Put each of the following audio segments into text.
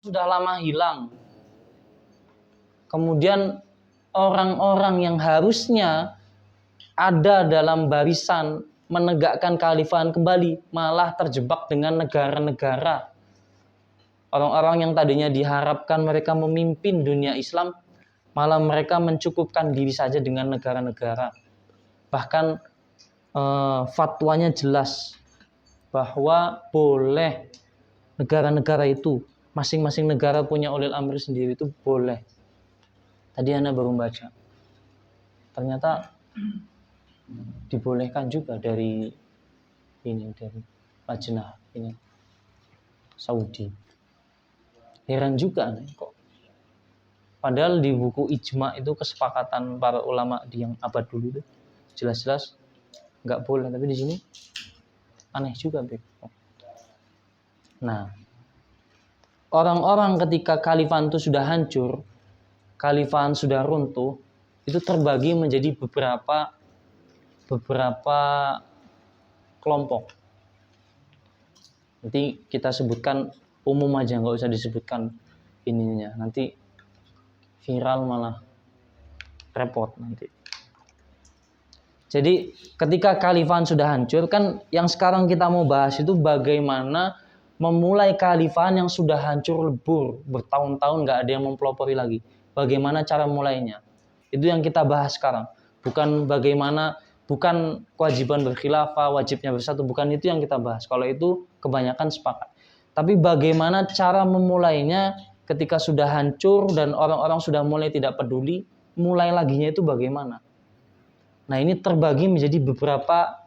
sudah lama hilang. Kemudian orang-orang yang harusnya ada dalam barisan menegakkan kekhalifahan kembali malah terjebak dengan negara-negara. Orang-orang yang tadinya diharapkan mereka memimpin dunia Islam, malah mereka mencukupkan diri saja dengan negara-negara. Bahkan fatwanya jelas bahwa boleh negara-negara itu, masing-masing negara punya ulil amri sendiri, itu boleh. Tadi Anda baru baca. Ternyata dibolehkan juga dari Lajnah ini Saudi. Heran juga kok. Padahal di buku Ijma itu kesepakatan para ulama di yang abad dulu itu jelas-jelas nggak boleh, tapi di sini aneh juga, Beb. Nah, orang-orang ketika khalifah itu sudah hancur, khalifah sudah runtuh, itu terbagi menjadi beberapa kelompok. Nanti kita sebutkan umum aja, nggak usah disebutkan ininya. Nanti viral malah repot nanti. Jadi ketika khalifah sudah hancur, kan yang sekarang kita mau bahas itu bagaimana memulai khalifah yang sudah hancur lebur, bertahun-tahun nggak ada yang mempelopori lagi. Bagaimana cara mulainya? Itu yang kita bahas sekarang. Bukan kewajiban berkhilafah, wajibnya bersatu, bukan itu yang kita bahas. Kalau itu kebanyakan sepakat. Tapi bagaimana cara memulainya ketika sudah hancur dan orang-orang sudah mulai tidak peduli, mulai laginya itu bagaimana? Nah, ini terbagi menjadi beberapa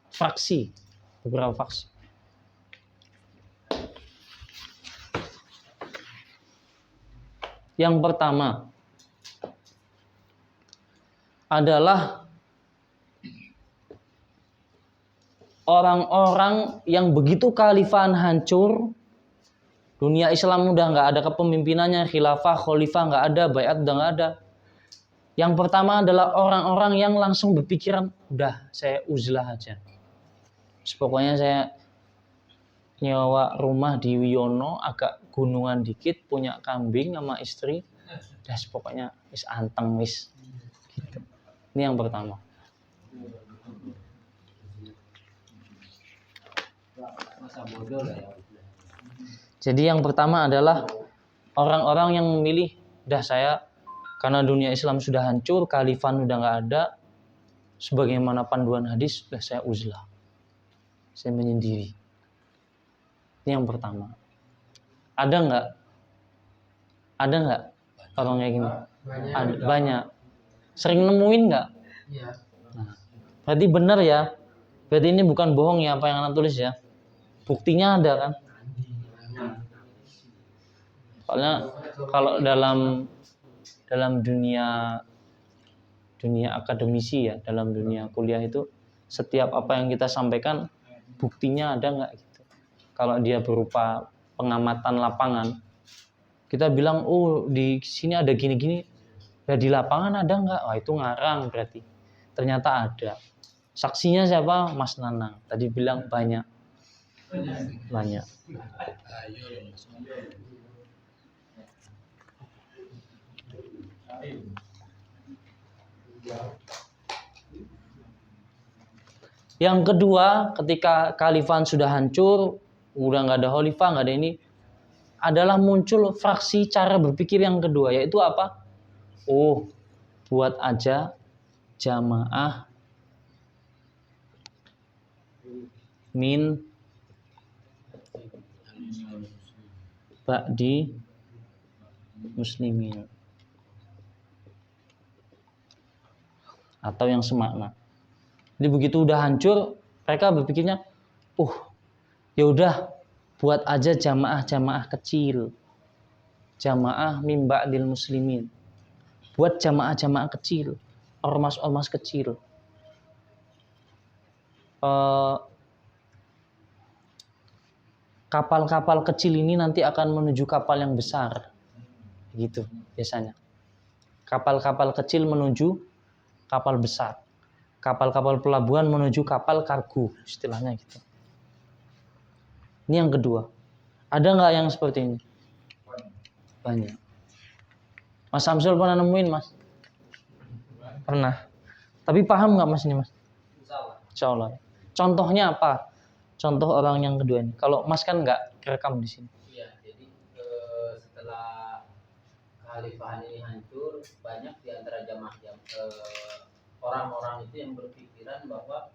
fraksi. Yang pertama adalah orang-orang yang begitu kekhalifahan hancur, dunia Islam udah nggak ada kepemimpinannya, khilafah, khalifah nggak ada, baiat udah nggak ada. Yang pertama adalah orang-orang yang langsung berpikiran, udah saya uzlah aja. Pokoknya saya nyewa rumah di Wiono, agak gunungan dikit, punya kambing sama istri, udah pokoknya wis anteng wis. Gitu. Ini yang pertama. Jadi yang pertama adalah orang-orang yang memilih, dah saya karena dunia Islam sudah hancur, khalifah udah nggak ada, sebagaimana panduan hadis, dah saya uzlah, saya menyendiri. Ini yang pertama. Ada nggak orang kayak gini? Banyak. Sering nemuin nggak? Nah, berarti benar ya. Berarti ini bukan bohong ya apa yang Anda tulis ya. Buktinya ada kan? Soalnya kalau dalam dunia akademisi ya, dalam dunia kuliah itu setiap apa yang kita sampaikan buktinya ada nggak gitu. Kalau dia berupa pengamatan lapangan, kita bilang oh di sini ada gini-gini, ya di lapangan ada nggak? Wah itu ngarang berarti. Ternyata ada. Saksinya siapa? Mas Nanang. Tadi bilang banyak. Yang kedua, ketika khalifah sudah hancur, udah nggak ada khalifah, nggak ada ini, adalah muncul fraksi cara berpikir yang kedua, yaitu apa? Oh, buat aja jamaah min ba'di muslimin, atau yang semakna. Jadi begitu udah hancur, mereka berpikirnya, ya udah buat aja jamaah kecil, jamaah min ba'dil muslimin, buat jamaah kecil, ormas kecil. Kapal-kapal kecil ini nanti akan menuju kapal yang besar, gitu biasanya. Kapal-kapal kecil menuju kapal besar, kapal-kapal pelabuhan menuju kapal kargo, istilahnya gitu. Ini yang kedua. Ada nggak yang seperti ini? Banyak. Mas Samsul pernah nemuin, Mas? Pernah. Tapi paham nggak Mas ini, Mas? Insya Allah. Contohnya apa? Contoh orang yang kedua ini. Kalau Mas kan nggak rekam di sini. Iya, jadi setelah kekhalifahan ini hancur, banyak di antara orang-orang itu yang berpikiran bahwa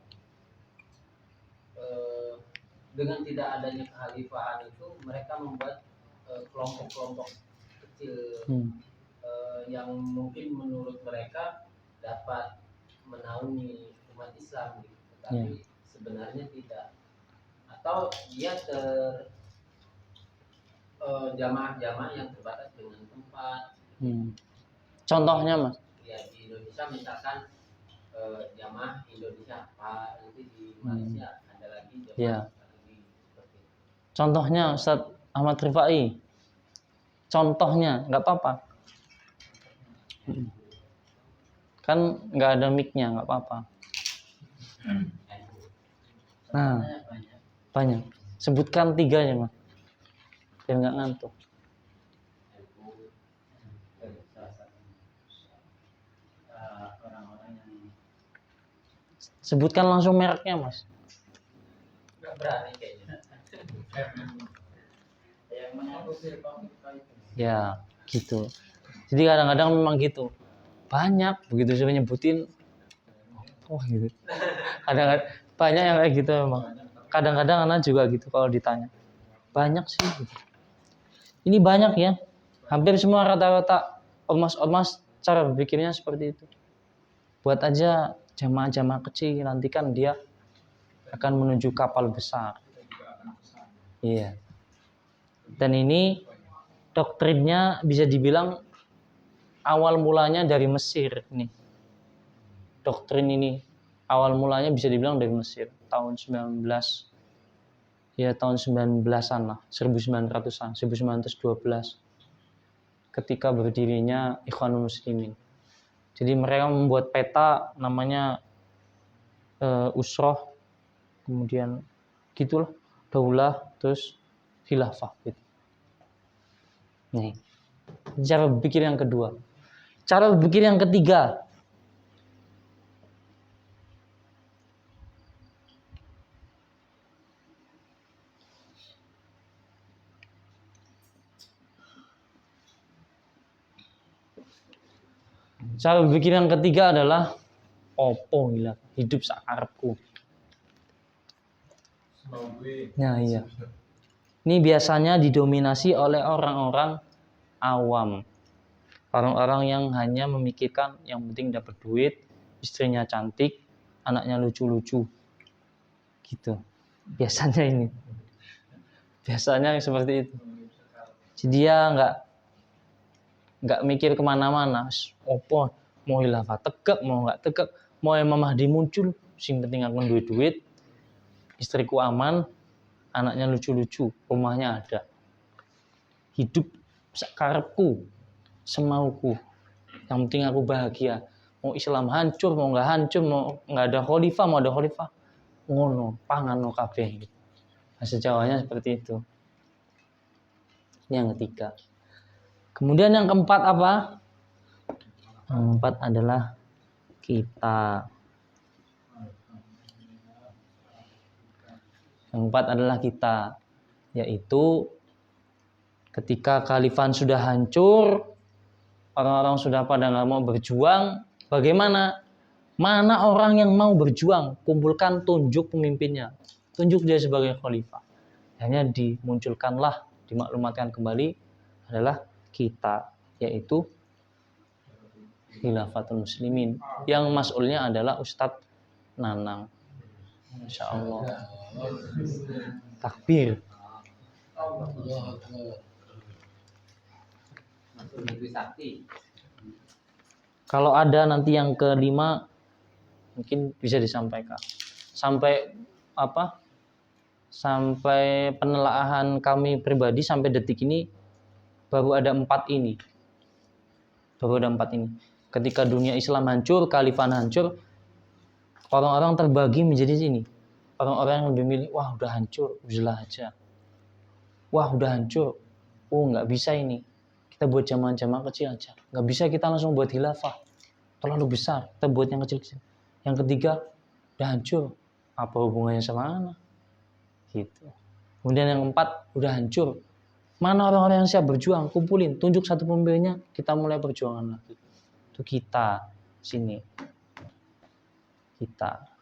dengan tidak adanya kekhalifahan itu mereka membuat kelompok-kelompok kecil yang mungkin menurut mereka dapat menaungi umat Islam gitu. Tetapi sebenarnya tidak. Atau dia jamaah-jamaah yang terbatas dengan tempat. Contohnya, Mas? Ya, di Indonesia misalkan jamaah Indonesia apa, nanti di Malaysia ada lagi jamaah lagi seperti itu. Contohnya Ustadz Ahmad Rifai. Contohnya, nggak apa-apa. Kan nggak ada mic-nya, nggak apa-apa. Nah, banyak. Sebutkan 3 ya, Mas. Biar nggak ngantuk. Sebutkan langsung mereknya, Mas. Nggak berani kayaknya. Ya, gitu. Jadi kadang-kadang memang gitu. Banyak begitu saya nyebutin. Wah, gitu. Kadang-kadang banyak yang kayak gitu memang. Kadang-kadang anak juga gitu kalau ditanya. Banyak sih gitu. Ini banyak ya. Hampir semua rata-rata ormas-ormas cara berpikirnya seperti itu. Buat aja jamaah-jamaah kecil, nanti kan dia akan menuju kapal besar. Iya. Dan ini doktrinnya bisa dibilang awal mulanya dari Mesir nih. Doktrin ini awal mulanya bisa dibilang dari Mesir tahun 19 ya tahun 19-an lah, 1900-an, 1912 ketika berdirinya Ikhwanul Muslimin. Jadi mereka membuat peta namanya usroh, kemudian gitulah, daulah, terus khilafah gitu. Nih, cara berpikir yang kedua. Cara berpikir yang ketiga. Cara berpikir yang ketiga adalah opo gila, hidup sakarepku. Nah iya. Ini biasanya didominasi oleh orang-orang awam. Orang-orang yang hanya memikirkan yang penting dapat duit, istrinya cantik, anaknya lucu-lucu. Gitu. Biasanya ini. Biasanya seperti itu. Jadi dia nggak mikir kemana-mana. Opo mau hilafah tegak, mau nggak tegak, mau Imam Mahdi muncul, sing penting aku duit-duit, istriku aman, anaknya lucu-lucu, rumahnya ada. Hidup sakarepku, semauku. Yang penting aku bahagia. Mau Islam hancur, mau nggak hancur, mau nggak ada khalifah, mau ada khalifah, ngono, pangano kabeh. Bahasa Jawanya seperti itu. Ini yang ketiga. Kemudian yang keempat apa? Yang keempat adalah kita. Yang keempat adalah kita, yaitu ketika khalifah sudah hancur, orang-orang sudah pada nggak mau berjuang, bagaimana? Mana orang yang mau berjuang? Kumpulkan, tunjuk pemimpinnya, tunjuk dia sebagai khalifah. Hanya dimunculkanlah, dimaklumatkan kembali adalah kita, yaitu Khilafatul Muslimin, yang mas'ulnya adalah Ustadz Nanang. Masya Allah. Takbir. Kalau ada nanti yang kelima mungkin bisa disampaikan. Sampai apa? Sampai penelaahan kami pribadi sampai detik ini baru ada 4 ini. Baru ada 4 ini. Ketika dunia Islam hancur, khalifah hancur, orang-orang terbagi menjadi sini. Orang-orang yang lebih milih, wah udah hancur, uzlah aja. wah udah hancur, oh nggak bisa ini, kita buat jamaah-jamaah kecil aja. Nggak bisa kita langsung buat khilafah, terlalu besar, kita buat yang kecil-kecil. Yang ketiga, udah hancur, apa hubungannya sama anak? Gitu. Kemudian yang keempat, udah hancur, mana orang-orang yang siap berjuang, kumpulin, tunjuk satu pemimpinnya, kita mulai perjuangan lagi. Itu kita, sini. Kita.